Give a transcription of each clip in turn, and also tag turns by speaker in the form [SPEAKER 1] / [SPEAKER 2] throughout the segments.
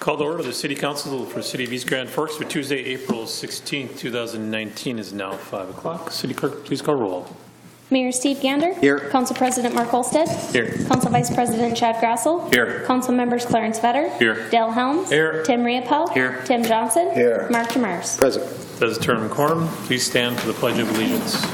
[SPEAKER 1] Call to order. The City Council for the City of East Grand Forks for Tuesday, April 16th, 2019 is now 5 o'clock. City Clerk, please call roll.
[SPEAKER 2] Mayor Steve Gander.
[SPEAKER 3] Here.
[SPEAKER 2] Council President Mark Olstead.
[SPEAKER 1] Here.
[SPEAKER 2] Council Vice President Chad Grassel.
[SPEAKER 1] Here.
[SPEAKER 2] Council Members Clarence Vetter.
[SPEAKER 1] Here.
[SPEAKER 2] Dale Helms.
[SPEAKER 1] Here.
[SPEAKER 2] Tim Riopel.
[SPEAKER 1] Here.
[SPEAKER 2] Tim Johnson.
[SPEAKER 3] Here.
[SPEAKER 2] Mark Demers.
[SPEAKER 3] Present.
[SPEAKER 1] Does term quorum. Please stand for the Pledge of Allegiance.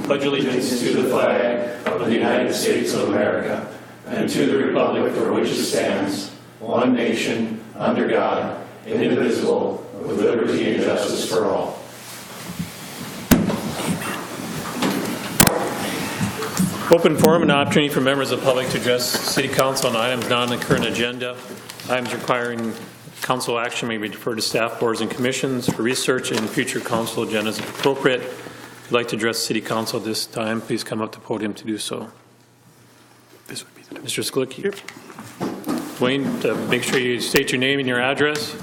[SPEAKER 1] Pledge allegiance to the flag of the United States of America and to the republic for which it stands, one nation, under God, indivisible, with liberty and justice for all. Open forum, an opportunity for members of the public to address City Council on items not on the current agenda. Items requiring council action may be deferred to staff, boards, and commissions for research and future council agendas if appropriate. If you'd like to address City Council at this time, please come up to the podium to do so. This would be Mr. Sklicki. Wayne, make sure you state your name and your address.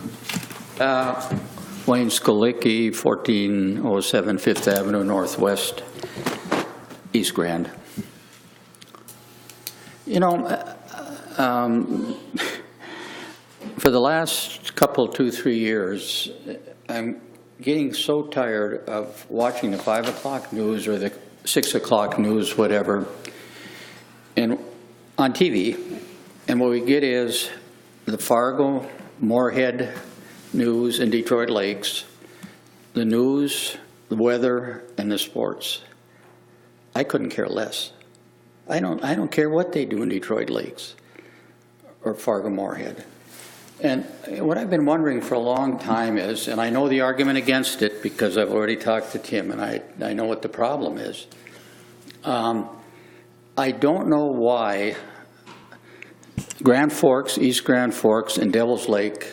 [SPEAKER 4] Wayne Skolicki, 1407 Fifth Avenue Northwest, East Grand. You know, for the last couple, 2-3 years, I'm getting so tired of watching the 5 o'clock news or the 6 o'clock news, whatever, and on TV, and what we get is the Fargo, Moorhead news and Detroit Lakes, the news, the weather, and the sports. I couldn't care less. I don't care what they do in Detroit Lakes or Fargo, Moorhead. And what I've been wondering for a long time is, and I know the argument against it because I've already talked to Tim and I know what the problem is. I don't know why Grand Forks, East Grand Forks, and Devil's Lake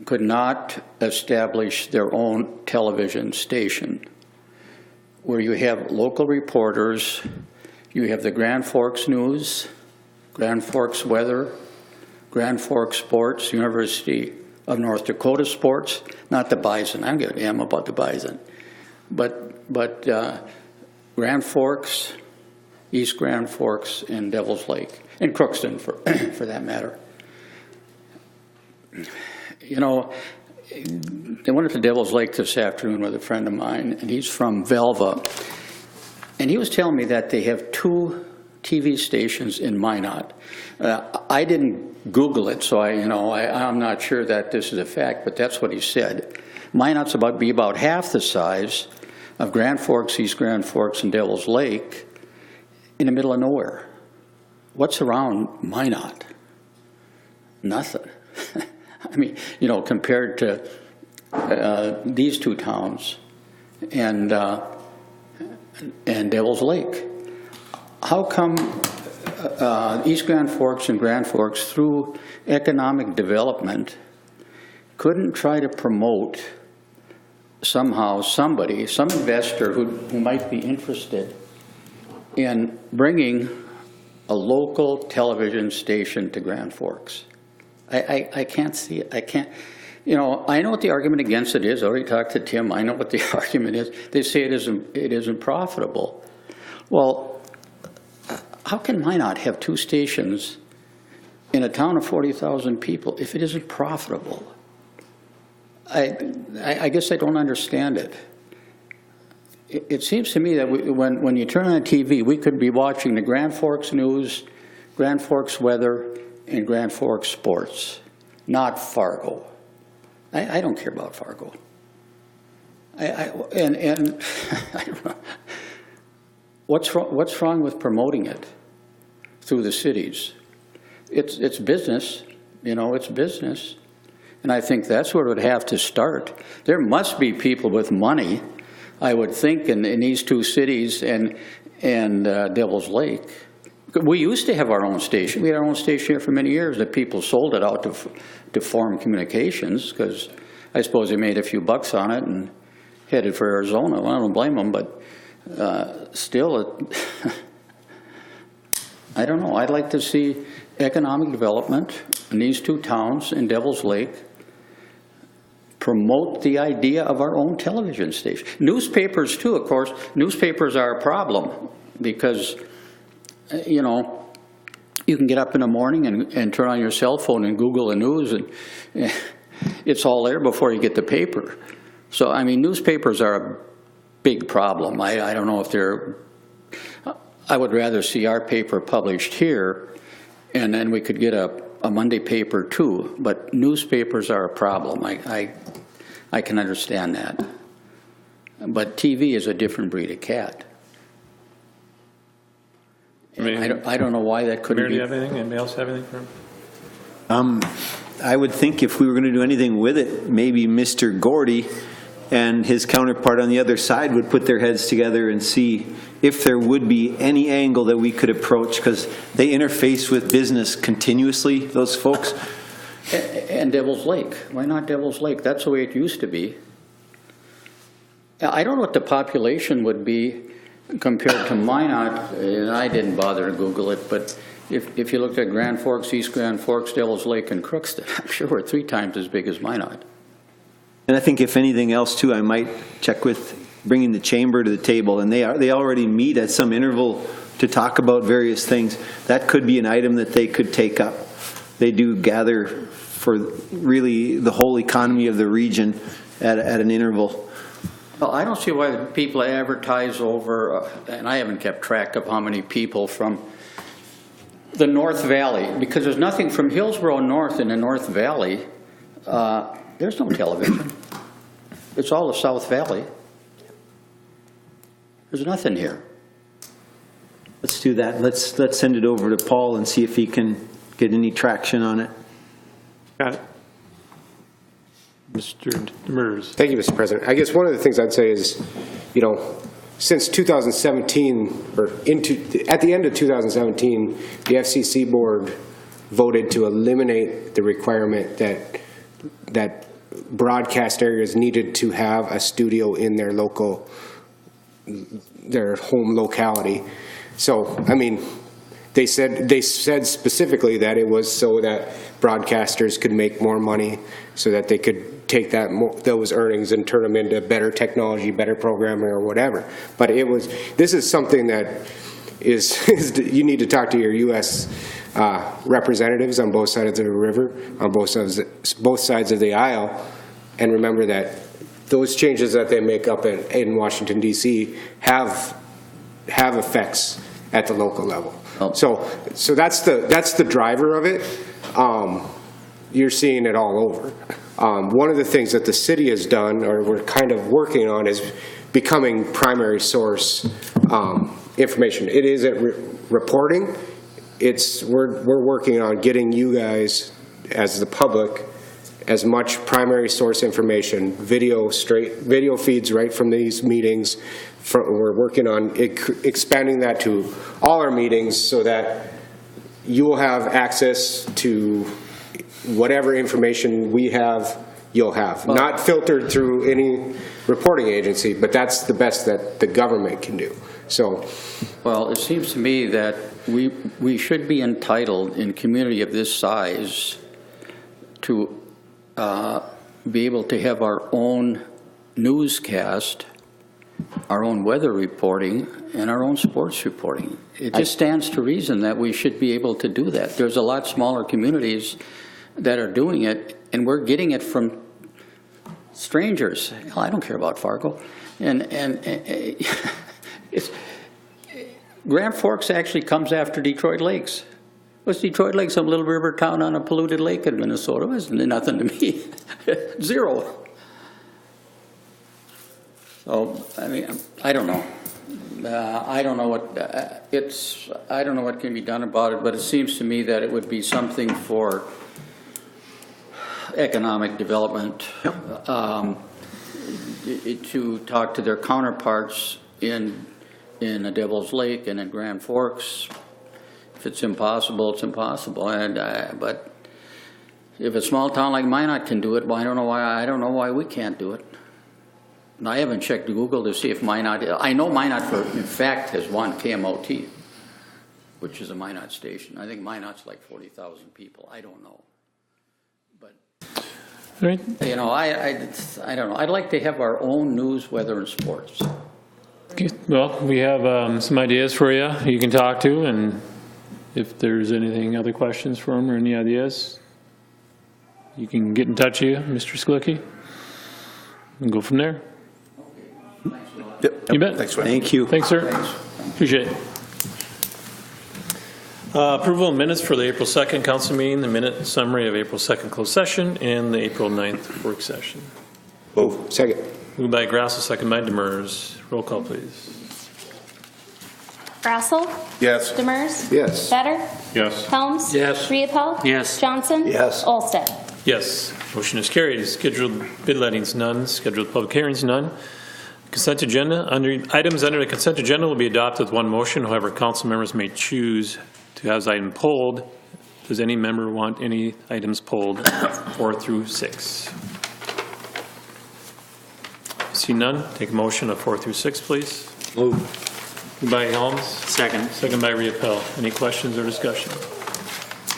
[SPEAKER 4] could not establish their own television station where you have local reporters, you have the Grand Forks News, Grand Forks Weather, Grand Forks Sports, University of North Dakota Sports, not the Bison, I don't give a damn about the Bison, but Grand Forks, East Grand Forks, and Devil's Lake, and Crookston for that matter. You know, I went to Devil's Lake this afternoon with a friend of mine, and he's from Velva, and he was telling me that they have 2 TV stations in Minot. I didn't Google it, so I'm not sure that this is a fact, but that's what he said. Minot's be about half the size of Grand Forks, East Grand Forks, and Devil's Lake, in the middle of nowhere. What's around Minot? Nothing. I mean, compared to these 2 towns and Devil's Lake. How come East Grand Forks and Grand Forks, through economic development, couldn't try to promote somehow some investor who might be interested in bringing a local television station to Grand Forks? I can't see it. I can't. I know what the argument against it is. I already talked to Tim. I know what the argument is. They say it isn't profitable. Well, how can Minot have 2 stations in a town of 40,000 people if it isn't profitable? I guess I don't understand it. It seems to me that when you turn on TV, we could be watching the Grand Forks News, Grand Forks Weather, and Grand Forks Sports, not Fargo. I don't care about Fargo. And I don't know. What's wrong with promoting it through the cities? It's business, it's business. And I think that's where it would have to start. There must be people with money, I would think, in these 2 cities and Devil's Lake. We used to have our own station. We had our own station here for many years. The people sold it out to Forum Communications because I suppose they made a few bucks on it and headed for Arizona. Well, I don't blame them, but still, I don't know. I'd like to see economic development in these 2 towns in Devil's Lake promote the idea of our own television station. Newspapers, too, of course. Newspapers are a problem because, you can get up in the morning and turn on your cell phone and Google the news, and it's all there before you get the paper. So, I mean, newspapers are a big problem. I don't know if they're, I would rather see our paper published here, and then we could get a Monday paper too, but newspapers are a problem. I can understand that. But TV is a different breed of cat. I don't know why that couldn't
[SPEAKER 1] Mayor,
[SPEAKER 4] be.
[SPEAKER 1] do you have anything? Anybody else have anything for him?
[SPEAKER 3] I would think if we were going to do anything with it, maybe Mr. Gordy and his counterpart on the other side would put their heads together and see if there would be any angle that we could approach, because they interface with business continuously, those folks.
[SPEAKER 4] And Devil's Lake. Why not Devil's Lake? That's the way it used to be. I don't know what the population would be compared to Minot, and I didn't bother to Google it, but if you looked at Grand Forks, East Grand Forks, Devil's Lake, and Crookston, I'm sure we're 3 times as big as Minot.
[SPEAKER 3] And I think if anything else too, I might check with bringing the chamber to the table, and they already meet at some interval to talk about various things. That could be an item that they could take up. They do gather for really the whole economy of the region at an interval.
[SPEAKER 4] Well, I don't see why people advertise over, and I haven't kept track of how many people from the North Valley, because there's nothing from Hillsborough North in the North Valley. There's no television. It's all the South Valley. There's nothing here.
[SPEAKER 3] Let's do that. Let's send it over to Paul and see if he can get any traction on it.
[SPEAKER 1] Got it. Mr. Demers.
[SPEAKER 5] Thank you, Mr. President. I guess one of the things I'd say is, you know, since 2017, or at the end of 2017, the FCC board voted to eliminate the requirement that broadcast areas needed to have a studio in their home locality. So, I mean, they said specifically that it was so that broadcasters could make more money, so that they could take those earnings and turn them into better technology, better programming, or whatever. But this is something that is you need to talk to your U.S. Representatives on both sides of the river, on both sides of the aisle, and remember that those changes that they make up in Washington, D.C. have effects at the local level.
[SPEAKER 4] Oh.
[SPEAKER 5] So that's the driver of it. You're seeing it all over. One of the things that the city has done, or we're kind of working on, is becoming primary source information. It isn't reporting. We're working on getting you guys, as the public, as much primary source information, video feeds right from these meetings. We're working on expanding that to all our meetings so that you will have access to whatever information we have, you'll have. Not filtered through any reporting agency, but that's the best that the government can do. So,
[SPEAKER 4] well, it seems to me that we should be entitled in a community of this size to be able to have our own newscast, our own weather reporting, and our own sports reporting. It just stands to reason that we should be able to do that. There's a lot smaller communities that are doing it, and we're getting it from strangers. Hell, I don't care about Fargo. And it's, Grand Forks actually comes after Detroit Lakes. What's Detroit Lakes, some little river town on a polluted lake in Minnesota? It was nothing to me. Zero. So, I mean, I don't know. I don't know what I don't know what can be done about it, but it seems to me that it would be something for economic development, to talk to their counterparts in a Devil's Lake and in Grand Forks. If it's impossible, it's impossible. But if a small town like Minot can do it, well, I don't know why we can't do it. And I haven't checked Google to see if Minot. I know Minot, in fact, has one KMOT, which is a Minot station. I think Minot's like 40,000 people. I don't know. But,
[SPEAKER 1] Right.
[SPEAKER 4] you know, I don't know. I'd like to have our own news, weather, and sports.
[SPEAKER 1] Okay. Well, we have some ideas for you can talk to, and If there's anything, other questions for him or any ideas, you can get in touch with you, Mr. Sklicki, and go from there.
[SPEAKER 6] Yep.
[SPEAKER 1] You bet.
[SPEAKER 6] Thanks, Wayne.
[SPEAKER 3] Thank you.
[SPEAKER 1] Thanks, sir. Appreciate it. Approval of minutes for the April 2nd council meeting, the minute summary of April 2nd closed session, and the April 9th work session.
[SPEAKER 6] Move.
[SPEAKER 5] Second.
[SPEAKER 1] Moved by Grassel, second by Demers. Roll call, please.
[SPEAKER 2] Grassel,
[SPEAKER 6] Yes.
[SPEAKER 2] Demers,
[SPEAKER 5] Yes.
[SPEAKER 2] Better,
[SPEAKER 1] Yes.
[SPEAKER 2] Helms.
[SPEAKER 4] Yes.
[SPEAKER 2] Riepel.
[SPEAKER 4] Yes.
[SPEAKER 2] Johnson.
[SPEAKER 6] Yes.
[SPEAKER 2] Olsted.
[SPEAKER 1] Yes. Motion is carried. Scheduled bid lettings, none. Scheduled public hearings, none. Consent agenda. Items under the consent agenda will be adopted with one motion. However, council members may choose to have the item pulled. Does any member want any items pulled 4 through 6? See none. Take a motion of 4 through 6, please.
[SPEAKER 4] Move.
[SPEAKER 1] Moved by Helms.
[SPEAKER 4] Second.
[SPEAKER 1] Second by Riepel. Any questions or discussion?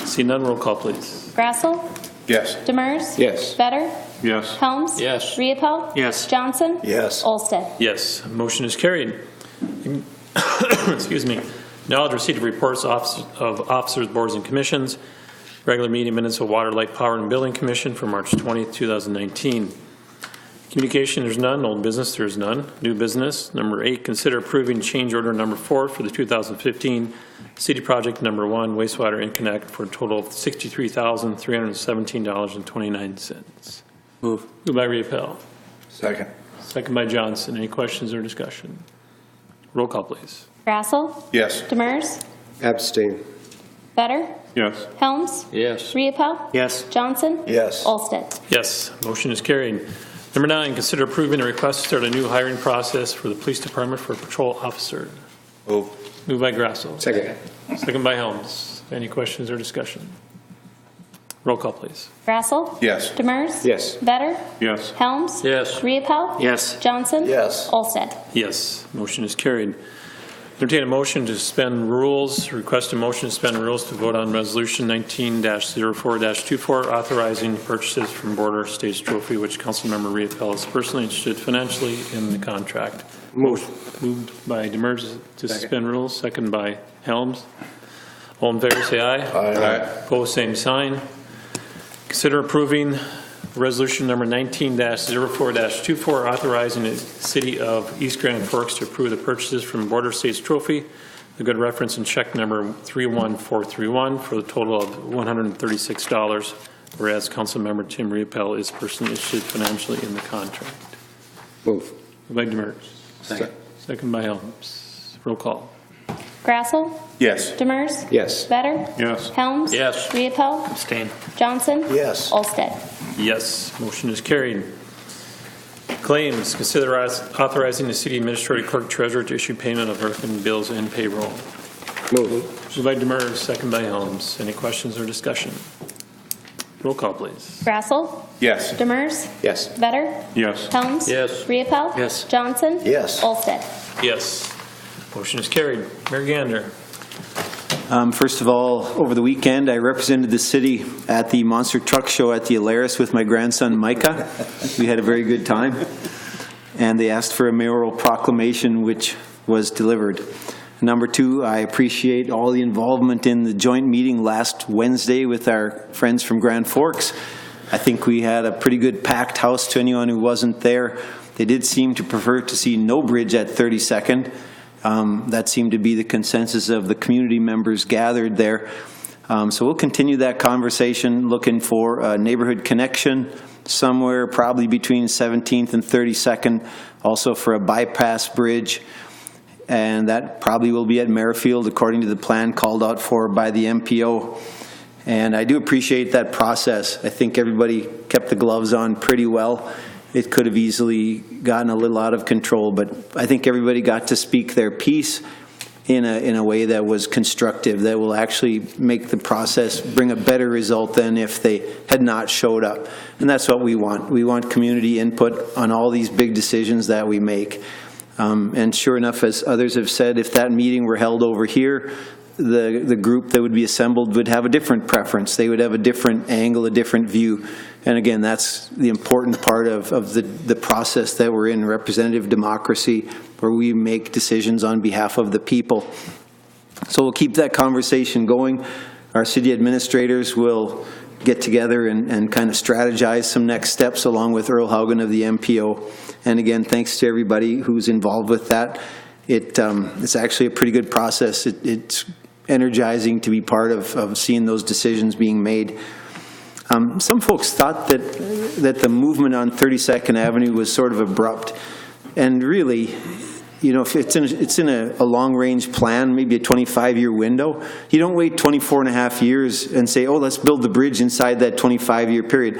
[SPEAKER 1] See none. Roll call, please.
[SPEAKER 2] Grassel,
[SPEAKER 6] Yes.
[SPEAKER 2] Demers.
[SPEAKER 5] Yes.
[SPEAKER 2] Better,
[SPEAKER 1] Yes.
[SPEAKER 2] Helms.
[SPEAKER 4] Yes.
[SPEAKER 2] Riepel.
[SPEAKER 4] Yes.
[SPEAKER 2] Johnson.
[SPEAKER 6] Yes.
[SPEAKER 2] Olsted.
[SPEAKER 1] Yes, motion is carried. Excuse me. Acknowledge receipt of reports of officers, boards, and commissions. Regular meeting minutes of Water, Light, Power, and Building Commission for March 20th, 2019. Communication, there's none. Old business, there's none. New business, number 8, consider approving change order number 4 for the 2015 City Project number 1 wastewater interconnect for a total of $63,317.29.
[SPEAKER 4] Move.
[SPEAKER 1] Moved by Riepel.
[SPEAKER 6] Second.
[SPEAKER 1] Second by Johnson. Any questions or discussion? Roll call, please.
[SPEAKER 2] Grassel,
[SPEAKER 6] Yes.
[SPEAKER 2] Demers,
[SPEAKER 5] Abstain.
[SPEAKER 2] Better,
[SPEAKER 1] Yes.
[SPEAKER 2] Helms.
[SPEAKER 4] Yes.
[SPEAKER 2] Riepel.
[SPEAKER 4] Yes.
[SPEAKER 2] Johnson.
[SPEAKER 6] Yes.
[SPEAKER 2] Olsted.
[SPEAKER 1] Yes, motion is carried. Number 9, consider approving a request to start a new hiring process for the police department for a patrol officer.
[SPEAKER 6] Move.
[SPEAKER 1] Moved by Grasso.
[SPEAKER 5] Second.
[SPEAKER 1] Second by Helms. Any questions or discussion? Roll call, please.
[SPEAKER 2] Grassel.
[SPEAKER 6] Yes.
[SPEAKER 2] Demers.
[SPEAKER 5] Yes.
[SPEAKER 2] Better,
[SPEAKER 1] Yes.
[SPEAKER 2] Helms.
[SPEAKER 4] Yes.
[SPEAKER 2] Riepel.
[SPEAKER 4] Yes.
[SPEAKER 2] Johnson.
[SPEAKER 6] Yes.
[SPEAKER 2] Olsted.
[SPEAKER 1] Yes, motion is carried. Entertain a motion to suspend rules, request a motion to suspend rules to vote on Resolution 19-04-24, authorizing purchases from Border States Trophy, which Councilmember Riepel is personally interested financially in the contract.
[SPEAKER 5] Move.
[SPEAKER 1] Moved by Demers to suspend rules, second by Helms. All in favor, say aye.
[SPEAKER 6] Aye.
[SPEAKER 1] Opposed, same sign. Consider approving Resolution number 19-04-24, authorizing the City of East Grand Forks to approve the purchases from Border States Trophy, the good reference and check number 31431 for the total of $136, whereas Councilmember Tim Riepel is personally interested financially in the contract.
[SPEAKER 5] Move.
[SPEAKER 1] Moved by Demers.
[SPEAKER 6] Second.
[SPEAKER 1] Second by Helms. Roll call.
[SPEAKER 2] Grassel,
[SPEAKER 6] Yes.
[SPEAKER 2] Demers.
[SPEAKER 5] Yes.
[SPEAKER 2] Better,
[SPEAKER 1] Yes.
[SPEAKER 2] Helms.
[SPEAKER 4] Yes.
[SPEAKER 2] Riepel.
[SPEAKER 4] Abstain.
[SPEAKER 2] Johnson.
[SPEAKER 6] Yes.
[SPEAKER 2] Olsted.
[SPEAKER 1] Yes, motion is carried. Claims, consider authorizing the city administrator clerk treasurer to issue payment of earthen bills and payroll.
[SPEAKER 5] Move.
[SPEAKER 1] Moved by Demers, second by Helms. Any questions or discussion? Roll call, please.
[SPEAKER 2] Grassel,
[SPEAKER 6] Yes.
[SPEAKER 2] Demers.
[SPEAKER 5] Yes.
[SPEAKER 2] Better,
[SPEAKER 1] Yes.
[SPEAKER 2] Helms.
[SPEAKER 4] Yes.
[SPEAKER 2] Riepel.
[SPEAKER 4] Yes.
[SPEAKER 2] Johnson.
[SPEAKER 6] Yes.
[SPEAKER 2] Olsted.
[SPEAKER 1] Yes, motion is carried. Mayor Gander.
[SPEAKER 3] First of all, over the weekend, I represented the city at the Monster Truck Show at the Alaris with my grandson, Micah. We had a very good time. And they asked for a mayoral proclamation, which was delivered. Number 2, I appreciate all the involvement in the joint meeting last Wednesday with our friends from Grand Forks. I think we had a pretty good packed house to anyone who wasn't there. They did seem to prefer to see no bridge at 32nd. That seemed to be the consensus of the community members gathered there. So we'll continue that conversation, looking for a neighborhood connection somewhere probably between 17th and 32nd, also for a bypass bridge. And that probably will be at Merrifield according to the plan called out for by the MPO. And I do appreciate that process. I think everybody kept the gloves on pretty well. It could have easily gotten a little out of control, but I think everybody got to speak their piece in a way that was constructive, that will actually make the process bring a better result than if they had not showed up. And that's what we want. We want community input on all these big decisions that we make. And sure enough, as others have said, if that meeting were held over here, the group that would be assembled would have a different preference. They would have a different angle, a different view. And again, that's the important part of the process that we're in, representative democracy, where we make decisions on behalf of the people. So we'll keep that conversation going. Our city administrators will get together and kind of strategize some next steps along with Earl Haugen of the MPO. And again, thanks to everybody who's involved with that. It's actually a pretty good process. It's energizing to be part of seeing those decisions being made. Some folks thought that the movement on 32nd Avenue was sort of abrupt. And really, you know, if it's in a long-range plan, maybe a 25-year window, you don't wait 24 and a half years and say, oh, let's build the bridge inside that 25-year period.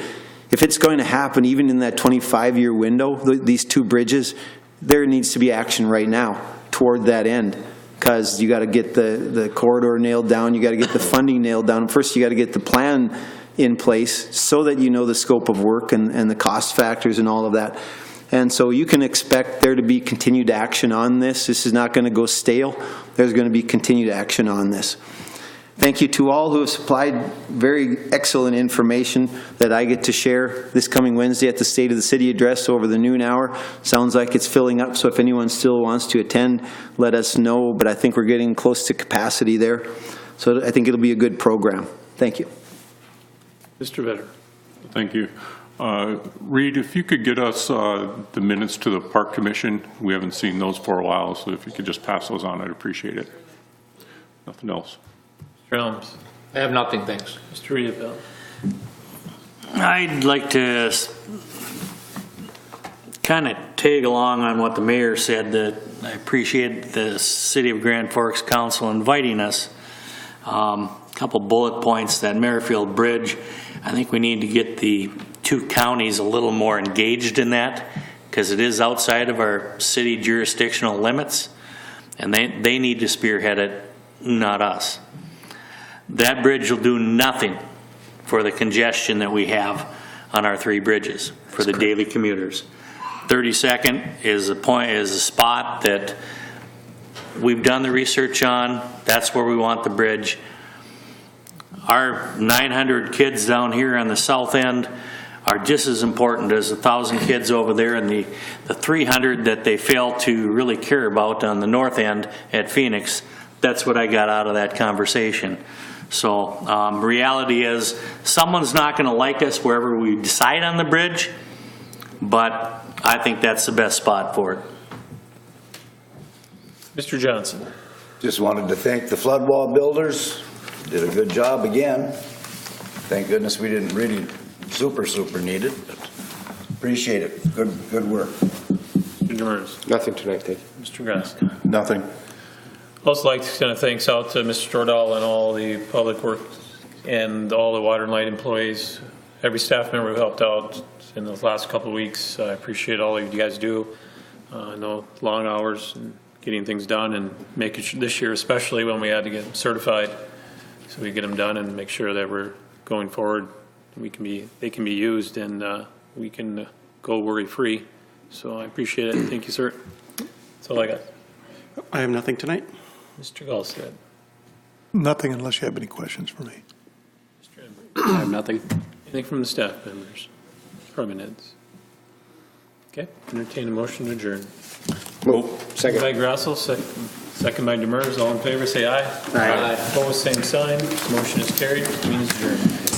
[SPEAKER 3] If it's going to happen even in that 25-year window, these two bridges, there needs to be action right now toward that end, because you got to get the corridor nailed down, you got to get the funding nailed down. First, you got to get the plan in place so that you know the scope of work and the cost factors and all of that. And so you can expect there to be continued action on this. This is not going to go stale. There's going to be continued action on this. Thank you to all who have supplied very excellent information that I get to share this coming Wednesday at the State of the City address over the noon hour. Sounds like it's filling up, so if anyone still wants to attend, let us know. But I think we're getting close to capacity there. So I think it'll be a good program. Thank you.
[SPEAKER 1] Mr. Vetter.
[SPEAKER 7] Thank you. Reed, if you could get us the minutes to the Park Commission. We haven't seen those for a while, so if you could just pass those on, I'd appreciate it. Nothing else.
[SPEAKER 1] Mr. Helms.
[SPEAKER 8] I have nothing, thanks.
[SPEAKER 1] Mr. Riedel.
[SPEAKER 9] I'd like to kind of tag along on what the mayor said, that I appreciate the City of Grand Forks Council inviting us. Couple bullet points, that Merrifield Bridge, I think we need to get the two counties a little more engaged in that, because it is outside of our city jurisdictional limits, and they need to spearhead it, not us. That bridge will do nothing for the congestion that we have on our three bridges for the daily commuters. 32nd is a spot that we've done the research on. That's where we want the bridge. Our 900 kids down here on the south end are just as important as 1,000 kids over there, and the 300 that they fail to really care about on the north end at Phoenix. That's what I got out of that conversation. So reality is, someone's not going to like us wherever we decide on the bridge, but I think that's the best spot for it.
[SPEAKER 1] Mr. Johnson.
[SPEAKER 6] Just wanted to thank the flood wall builders. Did a good job again. Thank goodness we didn't really super need it, but appreciate it. Good work.
[SPEAKER 1] Mr. Demers.
[SPEAKER 5] Nothing tonight, thank you.
[SPEAKER 1] Mr. Grass.
[SPEAKER 6] Nothing.
[SPEAKER 1] Also like to send a thanks out to Mr. Stordahl and all the public work and all the water and light employees, every staff member who helped out in the last couple of weeks. I appreciate all you guys do. I know long hours and getting things done, and making sure this year, especially when we had to get them certified, so we get them done and make sure that we're going forward. They can be used, and we can go worry-free. So I appreciate it. Thank you, sir. That's all I got.
[SPEAKER 10] I have nothing tonight.
[SPEAKER 1] Mr. Gallstead.
[SPEAKER 11] Nothing unless you have any questions for me.
[SPEAKER 1] Mr. Embry.
[SPEAKER 10] I have nothing.
[SPEAKER 1] Anything from the staff members? Department heads? Okay, entertain a motion to adjourn.
[SPEAKER 5] Move.
[SPEAKER 1] Second
[SPEAKER 5] Second.
[SPEAKER 1] by Grassel, second by Demers. All in favor, say aye.
[SPEAKER 8] Aye.
[SPEAKER 1] Opposed, same sign. Motion is carried. Means adjourned.